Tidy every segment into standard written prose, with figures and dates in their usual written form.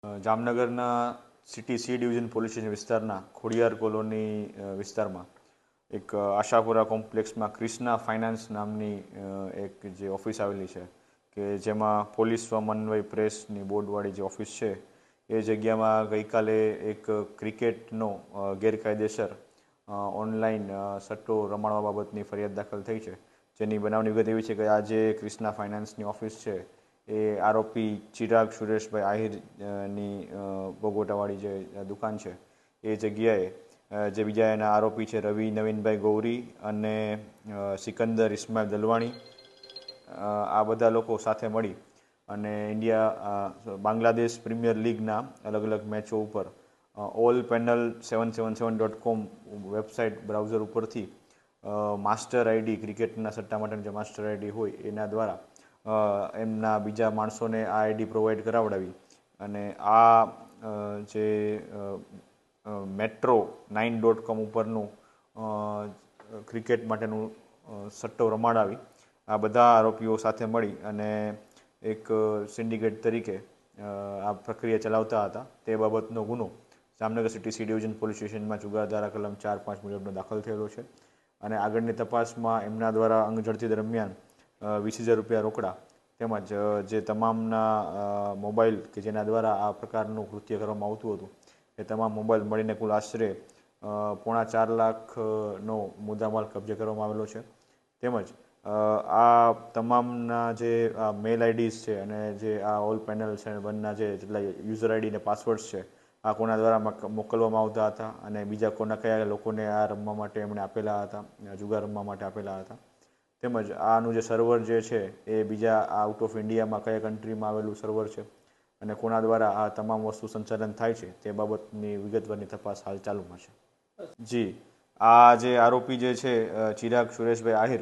જામનગરના city C division police station વિસ્તારના Khodiyar colony વિસ્તારમાં એક આશાપુરા કોમ્પ્લેક્સમાં ક્રિષ્ના ફાઇનાન્સ નામની એક જે ઓફિસ આવેલી છે કે જેમાં પોલીસ સમન્વય પ્રેસની બોર્ડવાળી જે ઓફિસ છે એ જગ્યામાં ગઈકાલે એક ક્રિકેટનો ગેરકાયદેસર ઓનલાઈન સટ્ટો રમાડવા બાબતની ફરિયાદ દાખલ થઈ છે. જેની બનાવની વિગત એવી છે કે આ જે ક્રિષ્ના ફાઇનાન્સની ઓફિસ છે એ આરોપી ચિરાગ સુરેશભાઈ આહિરની બોગોટાવાળી જે દુકાન છે એ જગ્યાએ જે બીજા એના આરોપી છે રવિ નવીનભાઈ ગૌરી અને સિકંદર ઇસ્માઇલ દલવાણી, આ બધા લોકો સાથે મળી અને બાંગ્લાદેશ પ્રીમિયર લીગના અલગ અલગ મેચો ઉપર allpanel777.com વેબસાઇટ બ્રાઉઝર ઉપરથી માસ્ટર આઈડી, ક્રિકેટના સટ્ટા માટેની જે માસ્ટર આઈડી હોય એના દ્વારા એમના બીજા માણસોને આ આઈડી પ્રોવાઈડ કરાવડાવી અને આ જે metro9.com ઉપરનું ક્રિકેટ માટેનું સટ્ટો રમાડાવી આ બધા આરોપીઓ સાથે મળી અને એક સિન્ડિકેટ તરીકે આ પ્રક્રિયા ચલાવતા હતા. તે બાબતનો ગુનો Jamnagar city C division police સ્ટેશનમાં જુગાર ધારા કલમ 4-5 મુજબનો દાખલ થયેલો છે અને આગળની તપાસમાં એમના દ્વારા અંગઝડતી દરમિયાન 20,000 રૂપિયા રોકડા તેમજ જે તમામના મોબાઈલ કે જેના દ્વારા આ પ્રકારનું કૃત્ય કરવામાં આવતું હતું એ તમામ મોબાઈલ મળીને કુલ આશરે 4.5 લાખનો મુદ્દામાલ કબજે કરવામાં આવેલો છે. તેમજ આ તમામના જે મેલ આઈડીઝ છે અને જે આ ઓલ પેનલ છે વનના જે જેટલા યુઝર આઈડી અને પાસવર્ડ્સ છે આ કોના દ્વારા મોકલવામાં આવતા હતા અને બીજા કયા લોકોને આ રમવા માટે એમણે આપેલા હતા, જુગાર રમવા માટે આપેલા હતા. તેમજ આનું જે સર્વર જે છે એ બીજા આઉટ ઓફ ઇન્ડિયામાં કયા કન્ટ્રીમાં આવેલું સર્વર છે અને કોના દ્વારા આ તમામ વસ્તુ સંચાલન થાય છે તે બાબતની વિગતવારની તપાસ હાલ ચાલુમાં છે. જી, આ જે આરોપી જે છે ચિરાગ સુરેશભાઈ આહિર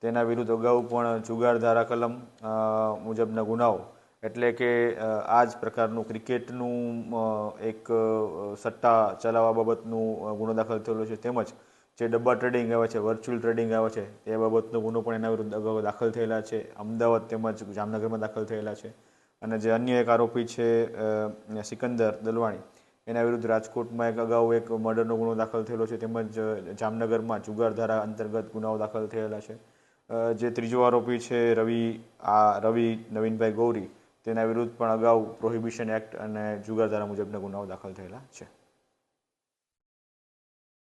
તેના વિરુદ્ધ અગાઉ પણ જુગાર ધારા કલમ મુજબના ગુનાઓ એટલે કે આ જ પ્રકારનું ક્રિકેટનું એક સટ્ટા ચલાવવા બાબતનું ગુનો દાખલ થયેલો છે. તેમજ જે ડબ્બા ટ્રેડિંગ આવે છે, વર્ચ્યુઅલ ટ્રેડિંગ આવે છે એ બાબતનો ગુનો પણ એના વિરુદ્ધ અગાઉ દાખલ થયેલા છે. અમદાવાદ તેમજ જામનગરમાં દાખલ થયેલા છે. અને જે અન્ય એક આરોપી છે સિકંદર દલવાણી એના વિરુદ્ધ રાજકોટમાં અગાઉ એક મર્ડરનો ગુનો દાખલ થયેલો છે. તેમજ જામનગરમાં જુગાર ધારા અંતર્ગત ગુનાઓ દાખલ થયેલા છે. જે ત્રીજો આરોપી છે રવિ નવીનભાઈ ગૌરી તેના વિરુદ્ધ પણ અગાઉ પ્રોહિબિશન એક્ટ અને જુગાર ધારા મુજબના ગુનાઓ દાખલ થયેલા છે.